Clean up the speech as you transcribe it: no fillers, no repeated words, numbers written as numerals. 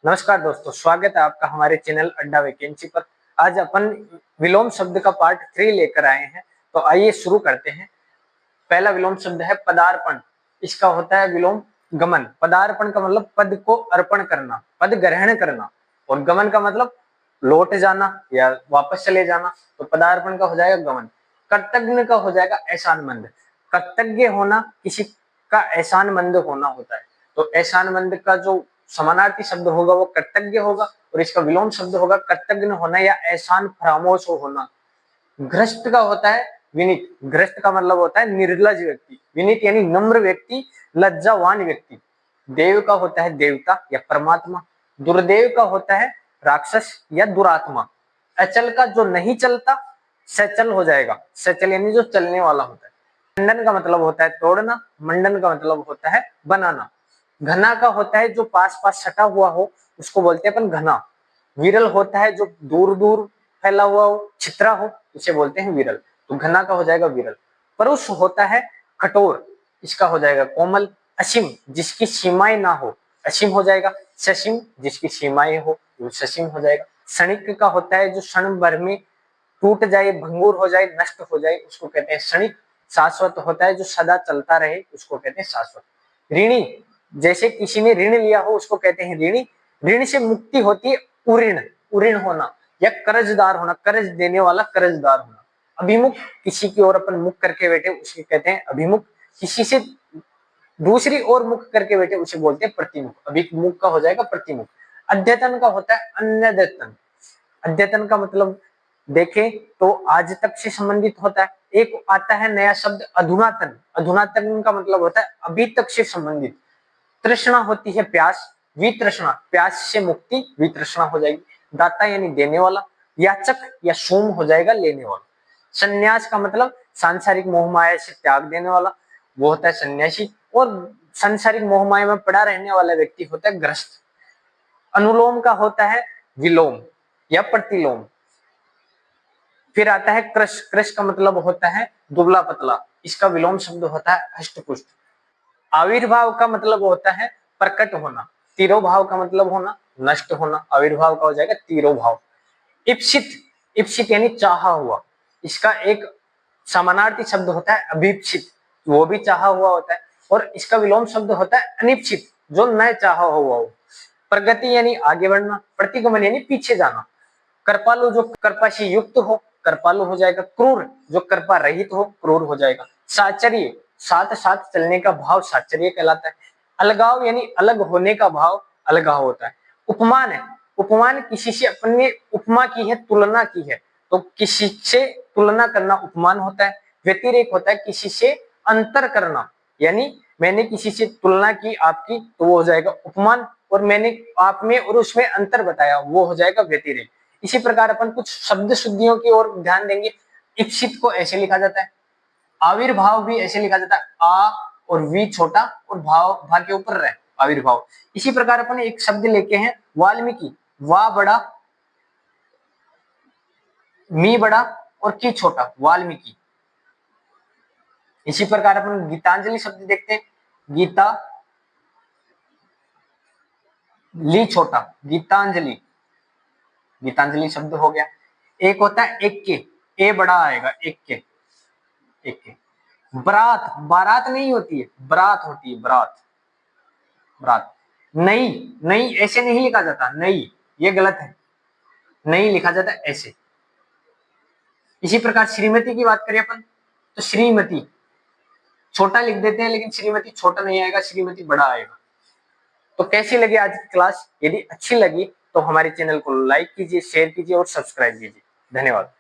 नमस्कार दोस्तों, स्वागत है आपका हमारे चैनल अड्डा वैकेंसी पर। आज अपन विलोम शब्द का पार्ट 3 लेकर आए हैं। तो आइए शुरू करते हैं। पहला विलोम शब्द है पदार्पण। इसका होता है विलोम गमन। पदार्पण का मतलब पद को अर्पण करना, पद ग्रहण करना, और गमन का मतलब लौट जाना या वापस चले जाना। तो पदार्पण का हो जाएगा गमन। कर्तज्ञ का हो जाएगा एहसानमंद। कर्तज्ञ होना किसी का एहसानमंद होना होता है। तो एहसानमंद का जो समानार्थी शब्द होगा वो कर्तज्ञ होगा, और इसका विलोम शब्द होगा कर्तज्ञ होना या एहसान फरामोश होना। ग्रस्त का होता है विनीत। ग्रस्त का मतलब होता है निर्लज व्यक्ति। विनीत यानी नम्र व्यक्ति, लज्जावान व्यक्ति। देव का होता है देवता या परमात्मा। दुर्देव का होता है राक्षस या दुरात्मा। अचल का जो नहीं चलता सचल हो जाएगा। सचल यानी जो चलने वाला होता है। खंडन का मतलब होता है तोड़ना। मंडन का मतलब होता है बनाना। घना का होता है जो पास पास सटा हुआ हो, उसको बोलते हैं अपन घना। विरल होता है जो दूर दूर फैला हुआ हो, छितरा हो, उसे बोलते हैं विरल। तो घना का हो जाएगा विरल। परुष होता है कठोर, इसका हो जाएगा कोमल। असीम जिसकी सीमाएं ना हो, असीम हो जाएगा। ससीम जिसकी सीमाएं हो, वो ससीम हो जाएगा। क्षणिक का होता है जो क्षण भर में टूट जाए, भंगुर हो जाए, नष्ट हो जाए, उसको कहते हैं क्षणिक। शाश्वत होता है जो सदा चलता रहे, उसको कहते हैं शाश्वत। ऋणी जैसे किसी ने ऋण लिया हो, उसको कहते हैं ऋणी। ऋण से मुक्ति होती है उऋण, उऋण होना या कर्जदार होना, कर्ज देने वाला कर्जदार होना। अभिमुख किसी की ओर अपन मुख करके बैठे, उसे कहते हैं अभिमुख। किसी से दूसरी ओर मुख करके बैठे, उसे बोलते हैं प्रतिमुख। अभिमुख का हो जाएगा प्रतिमुख। अद्यतन का होता है अन्यद्यतन। अद्यतन का मतलब देखें तो आज तक से संबंधित होता है। एक आता है नया शब्द अधुनातन। अधुनातन का मतलब होता है अभी तक से संबंधित। तृष्णा होती है प्यास। वितृष्णा प्यास से मुक्ति, वितृष्णा हो जाएगी। दाता यानी देने वाला। याचक या सोम हो जाएगा लेने वाला। संन्यास का मतलब सांसारिक मोह माया से त्याग देने वाला, वो होता है सन्यासी। और सांसारिक मोह माया में पड़ा रहने वाला व्यक्ति होता है ग्रस्त। अनुलोम का होता है विलोम या प्रतिलोम। फिर आता है कृश। कृश का मतलब होता है दुबला पतला, इसका विलोम शब्द होता है हष्टपुष्ट। आविर्भाव का मतलब होता है प्रकट होना। तिरोभाव का मतलब होना नष्ट होना। आविर्भाव का हो जाएगा तिरोभाव। इप्सित, इप्सित यानी चाहा हुआ, इसका एक समानार्थी शब्द होता है अभीप्सित, वो भी चाहा हुआ होता है। और इसका विलोम शब्द होता है अनिप्सित, जो न चाहा हुआ हो। प्रगति यानी आगे बढ़ना। प्रतिगमन यानी पीछे जाना। कृपालु जो कृपा से युक्त हो, कृपालु हो जाएगा। क्रूर जो कृपा रहित हो, क्रूर हो जाएगा। साचर्य साथ साथ चलने का भाव साचर्य कहलाता है। अलगाव यानी अलग होने का भाव अलगाव होता है। उपमान है, उपमान किसी से अपन ने उपमा की है, तुलना की है, तो किसी से तुलना करना उपमान होता है। व्यतिरेक होता है किसी से अंतर करना, यानी मैंने किसी से तुलना की आपकी, तो वो हो जाएगा उपमान। और मैंने आप में और उसमें अंतर बताया, वो हो जाएगा व्यतिरेक। इसी प्रकार अपन कुछ शब्द शुद्धियों की ओर ध्यान देंगे। इप्सित को ऐसे लिखा जाता है। आविर्भाव भी ऐसे लिखा जाता है, आ और वी छोटा और भाव भा के ऊपर रहे, आविर्भाव। इसी प्रकार अपन एक शब्द लेके हैं वाल्मीकि। वा बड़ा, मी बड़ा और की छोटा, वाल्मीकि। इसी प्रकार अपन गीतांजलि शब्द देखते हैं। गीता ली छोटा, गीतांजलि। गीतांजलि शब्द हो गया। एक होता है एक के, ए बड़ा आएगा, एक के, एक के। बरात, बारात नहीं होती है, बरात होती है, बरात, बरात। नई, नई ऐसे नहीं लिखा जाता, नई ये गलत है, नई लिखा जाता है ऐसे। इसी प्रकार श्रीमती की बात करें अपन, तो श्रीमती छोटा लिख देते हैं, लेकिन श्रीमती छोटा नहीं आएगा, श्रीमती बड़ा आएगा। तो कैसी लगी आज की क्लास? यदि अच्छी लगी तो हमारे चैनल को लाइक कीजिए, शेयर कीजिए और सब्सक्राइब कीजिए। धन्यवाद।